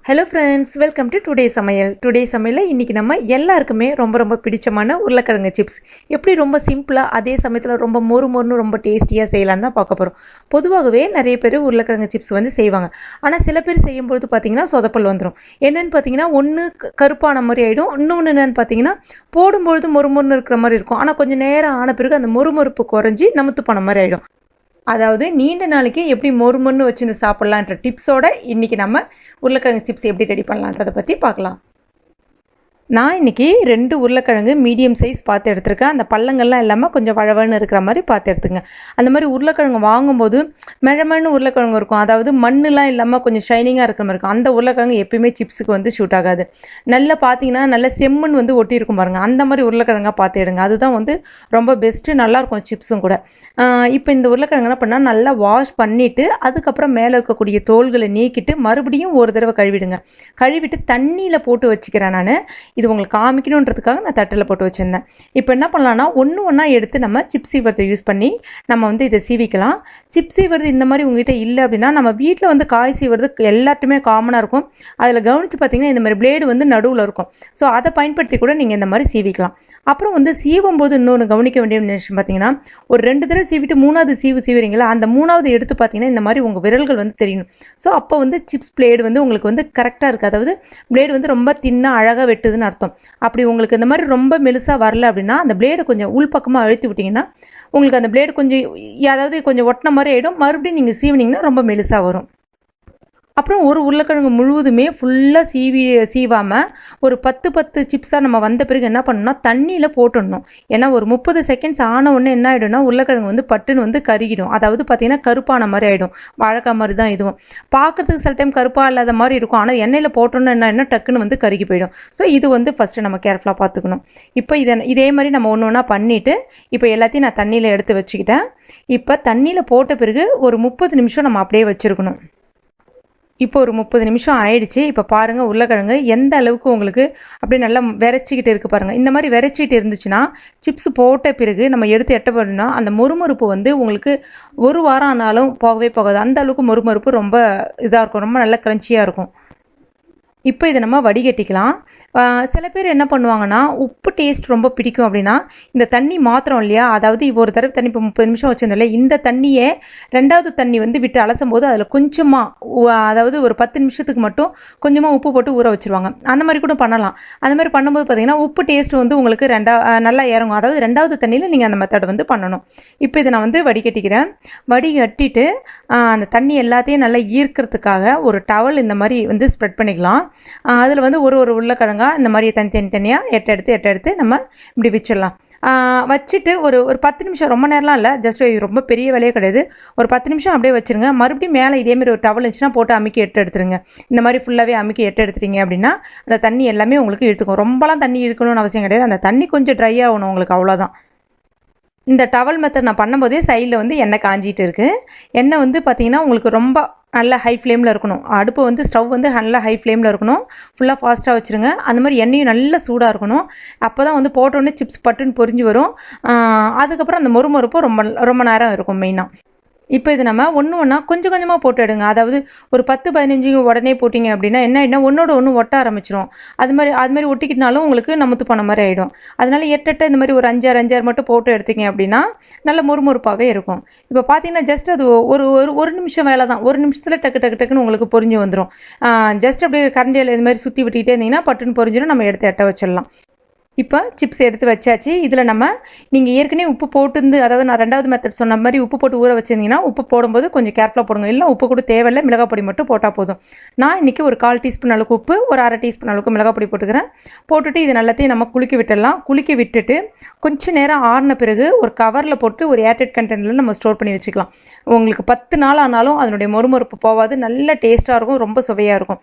Hello friends, welcome to today சமையல். Today சமையலில் இன்றைக்கி நம்ம எல்லாருக்குமே ரொம்ப பிடிச்சமான உருளைக்கிழங்கு சிப்ஸ் எப்படி ரொம்ப சிம்பிளாக அதே சமயத்தில் ரொம்ப மொறுன்னு ரொம்ப டேஸ்டியாக செய்யலான்னு தான் பார்க்க போகிறோம். பொதுவாகவே நிறைய பேர் உருளைக்கிழங்கு சிப்ஸ் வந்து செய்வாங்க. ஆனால் சில பேர் செய்யும்பொழுது பார்த்திங்கன்னா சொதப்பல் வந்துடும். என்னென்னு பார்த்தீங்கன்னா, ஒன்று கருப்பான மாதிரி ஆகிடும், இன்னொன்று என்னென்னு பார்த்தீங்கன்னா போடும்பொழுது மொறுன்னு இருக்கிற மாதிரி இருக்கும். ஆனால் கொஞ்சம் நேரம் ஆன பிறகு அந்த மொறுமொறுப்பு குறைஞ்சி நமத்து போன மாதிரி ஆகிடும். அதாவது நீண்ட நாளைக்கு எப்படி மொறுன்னு வச்சு சாப்பிட்லான்ற டிப்ஸோட இன்றைக்கி நம்ம உருளைக்கிழங்கு சிப்ஸ் எப்படி ரெடி பண்ணலான்றதை பற்றி பார்க்கலாம். நான் இன்றைக்கி 2 உருளைக்கிழங்கு மீடியம் சைஸ் பார்த்து எடுத்துருக்கேன். அந்த பள்ளங்கள்லாம் இல்லாமல் கொஞ்சம் வழவன்னு இருக்கிற மாதிரி பார்த்து எடுத்துங்க. அந்த மாதிரி உருளைக்கிழங்கு வாங்கும்போது மெழமண்ணு உருளைக்கிழங்கு இருக்கும், அதாவது மண்ணெலாம் இல்லாமல் கொஞ்சம் ஷைனிங்காக இருக்கிற மாதிரி இருக்கும். அந்த உருளைக்கிழங்கு எப்பயுமே சிப்ஸுக்கு வந்து ஷூட் ஆகாது. நல்லா பார்த்தீங்கன்னா நல்ல செம்மண் வந்து ஒட்டி இருக்கும் பாருங்கள், அந்த மாதிரி உருளைக்கிழங்காக பார்த்து எடுங்க. அதுதான் வந்து ரொம்ப பெஸ்ட்டு, நல்லாயிருக்கும் சிப்ஸும் கூட. இப்போ இந்த உருளைக்கிழங்கு என்ன பண்ணால் நல்லா வாஷ் பண்ணிவிட்டு அதுக்கப்புறம் மேலே இருக்கக்கூடிய தோல்களை நீக்கிட்டு மறுபடியும் ஒரு தடவை கழுவிடுங்க. கழுவிட்டு தண்ணியில் போட்டு வச்சுக்கிறேன் நான். இது உங்களுக்கு காமிக்கணுன்றதுக்காக நான் தட்டில் போட்டு வச்சுருந்தேன். இப்போ என்ன பண்ணலான்னா, ஒன்றா எடுத்து நம்ம சிப்ஸ் சீவரத்தை யூஸ் பண்ணி நம்ம வந்து இதை சீவிக்கலாம். சிப்ஸ் சீவரது இந்த மாதிரி உங்ககிட்ட இல்லை அப்படின்னா, நம்ம வீட்டில் வந்து காய் சீவரது எல்லாத்துமே காமனாக இருக்கும். அதில் கவனித்து பார்த்தீங்கன்னா இந்த மாதிரி பிளேடு வந்து நடுவில் இருக்கும். ஸோ அதை பயன்படுத்தி கூட நீங்கள் இந்த மாதிரி சீவிக்கலாம். அப்புறம் வந்து சீவும் போது இன்னொன்று கவனிக்க வேண்டிய விஷயம் பார்த்தீங்கன்னா, ஒரு 2 தடவை சீவிட்டு 3வது சீவுறீங்களா, அந்த 3வது எடுத்து பார்த்தீங்கன்னா இந்த மாதிரி உங்கள் விரல்கள் வந்து தெரியணும். ஸோ அப்போ வந்து சிப்ஸ் பிளேடு வந்து உங்களுக்கு வந்து கரெக்டாக இருக்குது, அதாவது பிளேடு வந்து ரொம்ப தின்னாக அழகாக வெட்டுதுன்னு அர்த்தம். அப்படி உங்களுக்கு இந்த மாதிரி ரொம்ப மெலுசாக வரல அப்படின்னா, அந்த பிளேடை கொஞ்சம் உள்பக்கமாக அழுத்தி விட்டிங்கன்னா உங்களுக்கு அந்த பிளேடு கொஞ்சம் அதாவது கொஞ்சம் ஒட்டின மாதிரி ஆகிடும். மறுபடியும் நீங்கள் சீவினீங்கன்னா ரொம்ப மெலுசாக வரும். அப்புறம் ஒரு உருளைக்கிழங்கு முழுவதுமே ஃபுல்லாக சீவாமல் ஒரு 10 சிப்ஸாக நம்ம வந்த பிறகு என்ன பண்ணணும்னா தண்ணியில் போட்டுடணும். ஏன்னா ஒரு 30 செகண்ட்ஸ் ஆன உடனே என்ன ஆகிடும்னா உருளைக்கிழங்கு வந்து பட்டுன்னு வந்து கருகிடும். அதாவது பார்த்திங்கன்னா கருப்பான மாதிரி ஆகிடும், வாழைக்காய் மாதிரி தான் இதுவும். பார்க்குறதுக்கு சில டைம் கருப்பாக இல்லாத மாதிரி இருக்கும், ஆனால் எண்ணெயில் போட்டோன்னு என்ன டக்குன்னு வந்து கருகி போயிடும். ஸோ இது வந்து ஃபஸ்ட்டு நம்ம கேர்ஃபுல்லாக பார்த்துக்கணும். இப்போ இதே மாதிரி நம்ம ஒன்றா பண்ணிவிட்டு இப்போ எல்லாத்தையும் நான் தண்ணியில் எடுத்து வச்சுக்கிட்டேன். இப்போ தண்ணியில் போட்ட பிறகு ஒரு 30 நிமிஷம் நம்ம அப்படியே வச்சுருக்கணும். இப்போ ஒரு 30 நிமிஷம் ஆயிடுச்சு. இப்போ பாருங்கள் உருளைக்கிழங்கு எந்த அளவுக்கு உங்களுக்கு அப்படியே நல்லா விரைச்சிக்கிட்டு இருக்குது பாருங்கள். இந்த மாதிரி விரைச்சிக்கிட்டு இருந்துச்சுன்னா சிப்ஸ் போட்ட பிறகு நம்ம எடுத்து எட்ட போடணும்னா அந்த மொறுமொறுப்பு வந்து உங்களுக்கு ஒரு வாரம் ஆனாலும் போகவே போகாது. அந்த அளவுக்கு மொறுமொறுப்பு ரொம்ப இதாக இருக்கும், ரொம்ப நல்லா க்ரன்ச்சியாக இருக்கும். இப்போ இதை நம்ம வடிகட்டிக்கலாம். சில பேர் என்ன பண்ணுவாங்கன்னா, உப்பு டேஸ்ட் ரொம்ப பிடிக்கும் அப்படின்னா இந்த தண்ணி மாத்திரம் இல்லையா, அதாவது ஒரு தடவை தண்ணி இப்போ 30 நிமிஷம் வச்சுருந்தோம் இல்லையா, இந்த தண்ணியை 2வது தண்ணி வந்து விட்டு அலசும் போது அதில் கொஞ்சமாக அதாவது ஒரு 10 நிமிஷத்துக்கு மட்டும் கொஞ்சமாக உப்பு போட்டு ஊற வச்சுருவாங்க. அந்த மாதிரி கூட பண்ணலாம். அந்த மாதிரி பண்ணும்போது பார்த்திங்கன்னா உப்பு டேஸ்ட் வந்து உங்களுக்கு நல்லா இறங்கும். அதாவது 2வது தண்ணியில் நீங்கள் அந்த மெத்தட் வந்து பண்ணணும். இப்போ இதை நான் வந்து வடிகட்டிக்கிறேன். வடிகட்டிட்டு அந்த தண்ணி எல்லாத்தையும் நல்லா ஈர்க்கிறதுக்காக ஒரு டவல் இந்த மாதிரி வந்து ஸ்ப்ரெட் பண்ணிக்கலாம். அதில் வந்து ஒரு உருளைக்கிழங்கா இந்த மாதிரி தனித்தனியாக எட்ட எடுத்து நம்ம இப்படி வச்சிடலாம். வச்சுட்டு ஒரு 10 நிமிஷம், ரொம்ப நேரம்லாம் இல்லை, ஜஸ்ட் ரொம்ப பெரிய வேலையே கிடையாது, ஒரு 10 நிமிஷம் அப்படியே வச்சுருங்க. மறுபடியும் மேலே இதேமாதிரி ஒரு டவல் இருந்துச்சுன்னா போட்டு அமுக்கி எடுத்துருங்க. இந்த மாதிரி ஃபுல்லாகவே அமுக்கி எடுத்துட்டீங்க அப்படின்னா அந்த தண்ணி எல்லாமே உங்களுக்கு இழுத்துக்கும். ரொம்பலாம் தண்ணி இழுக்கணும்னு அவசியம் கிடையாது, அந்த தண்ணி கொஞ்சம் ட்ரை ஆகணும் உங்களுக்கு, அவ்வளோதான். இந்த டவல் மெத்தட் நான் பண்ணும்போதே சைடில் வந்து எண்ணெய் காஞ்சிட்டு இருக்குது. எண்ணெய் வந்து பார்த்திங்கன்னா உங்களுக்கு ரொம்ப நல்லா ஹை ஃப்ளேமில் இருக்கணும். அடுப்பு வந்து ஸ்டவ் வந்து நல்லா ஹை ஃப்ளேமில் இருக்கணும், ஃபுல்லாக ஃபாஸ்ட்டாக வச்சுருங்க. அந்த மாதிரி எண்ணெயும் நல்லா சூடாக இருக்கணும். அப்போ தான் வந்து போட்டோன்னே சிப்ஸ் பட்டுன்னு பொரிஞ்சு வரும். அதுக்கப்புறம் அந்த மொறுமொறுப்பும் ரொம்ப நேரம் இருக்கும் மெயினாக. இப்போ இது நம்ம ஒன்றா கொஞ்சம் கொஞ்சமாக போட்டு எடுங்க. அதாவது ஒரு 10-15 உடனே போட்டிங்க அப்படின்னா என்ன ஆகிடும்னா ஒன்றோட ஒன்று ஒட்ட ஆரம்பிச்சிடும். அது மாதிரி ஒட்டிக்கிட்டனாலும் உங்களுக்கு நமத்து போன மாதிரி ஆகிடும். அதனால் எட்ட இந்த மாதிரி ஒரு 5-6 மட்டும் போட்டு எடுத்தீங்க அப்படின்னா நல்ல மொறுமொறுப்பாகவே இருக்கும். இப்போ பார்த்தீங்கன்னா ஜஸ்ட் அது ஒரு நிமிஷம் வேலை தான். ஒரு நிமிஷத்தில் டக்குன்னு உங்களுக்கு பொரிஞ்சு வந்துடும். ஜஸ்ட் அப்படியே கரண்டியில் இது மாதிரி சுற்றி விட்டுக்கிட்டே இருந்தீங்கன்னா பட்டுன்னு பொரிஞ்சிடும். நம்ம எடுத்து எட்ட வச்சிடலாம். இப்போ சிப்ஸ் எடுத்து வச்சாச்சு. இதில் நீங்கள் ஏற்கனவே உப்பு போட்டுருந்து, அதாவது நான் 2வது மெத்தட் சொன்ன மாதிரி உப்பு போட்டு ஊற வச்சுருந்தீங்கன்னா உப்பு போடும்போது கொஞ்சம் கேர்ஃபுல்லாக போடுங்க. இல்லை உப்பு கூட தேவையில்லை, மிளகாய் பொடி மட்டும் போட்டால் போதும். நான் இன்றைக்கி ஒரு 1/4 டீஸ்பூன் அளவுக்கு உப்பு, ஒரு 1/2 டீஸ்பூன் அளவுக்கு மிளகாய் பொடி போட்டுக்கிறேன். போட்டுட்டு இது எல்லாத்தையும் நம்ம குலுக்கி விட்டுடலாம். குலுக்கி விட்டுட்டு கொஞ்சம் நேரம் ஆறின பிறகு ஒரு கவரில் போட்டு ஒரு ஏர்டைட் கண்டெய்னரில் நம்ம ஸ்டோர் பண்ணி வச்சுக்கலாம். உங்களுக்கு 10 நாள் ஆனாலும் அதனுடைய மொறுமொறுப்பு போகாது, நல்ல டேஸ்ட்டாக இருக்கும், ரொம்ப சுவையாக இருக்கும்.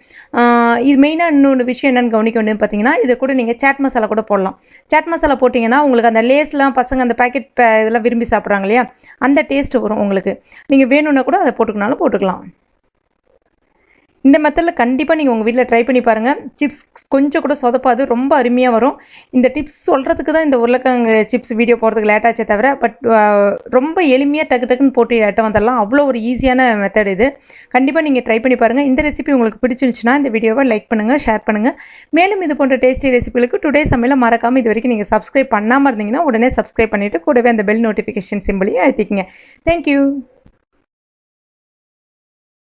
இது மெயினாக இன்னொன்று விஷயம் என்னென்னு கவனிக்க வேண்டியது பார்த்தீங்கன்னா, இதை கூட நீங்கள் சாட் மசாலா கூட போடலாம். சாட் மசாலா போட்டிங்கன்னா உங்களுக்கு அந்த லேஸ்லாம் பசங்க அந்த பேக்கெட் இதெல்லாம் விரும்பி சாப்பிட்றாங்க இல்லையா, அந்த டேஸ்ட்டு வரும் உங்களுக்கு. நீங்கள் வேணும்னா கூட அதை போட்டுக்கனாலும் போட்டுக்கலாம். இந்த மெத்தடில் கண்டிப்பாக நீங்கள் உங்கள் வீட்டில் ட்ரை பண்ணி பாருங்கள். சிப்ஸ் கொஞ்சம் கூட சொதப்பாது, ரொம்ப அருமையாக வரும். இந்த டிப்ஸ் சொல்கிறதுக்கு தான் இந்த உருளைக்கிழங்கு சிப்ஸ் வீடியோ போகிறதுக்கு லேட்டாச்சே தவிர, பட் ரொம்ப எளிமையாக டக்குன்னு போட்டு எட்ட வந்துடலாம். அவ்வளோ ஒரு ஈஸியான மெத்தட் இது. கண்டிப்பாக நீங்கள் ட்ரை பண்ணி பாருங்கள். இந்த ரெசிபி உங்களுக்கு பிடிச்சிருந்துச்சுன்னா இந்த வீடியோவை லைக் பண்ணுங்கள், ஷேர் பண்ணுங்கள். மேலும் இது போன்ற டேஸ்டி ரெசிபிகளுக்கு டுடே சமையலை மறக்காமல் இது வரைக்கும் நீங்கள் சப்ஸ்கிரைப் பண்ணாமல் இருந்தீங்கன்னா உடனே சப்ஸ்கிரைப் பண்ணிவிட்டு கூடவே அந்த பெல் நோட்டிஃபிகேஷன் சிம்பிளையும் அழுத்திக்கிங்க. தேங்க்யூ.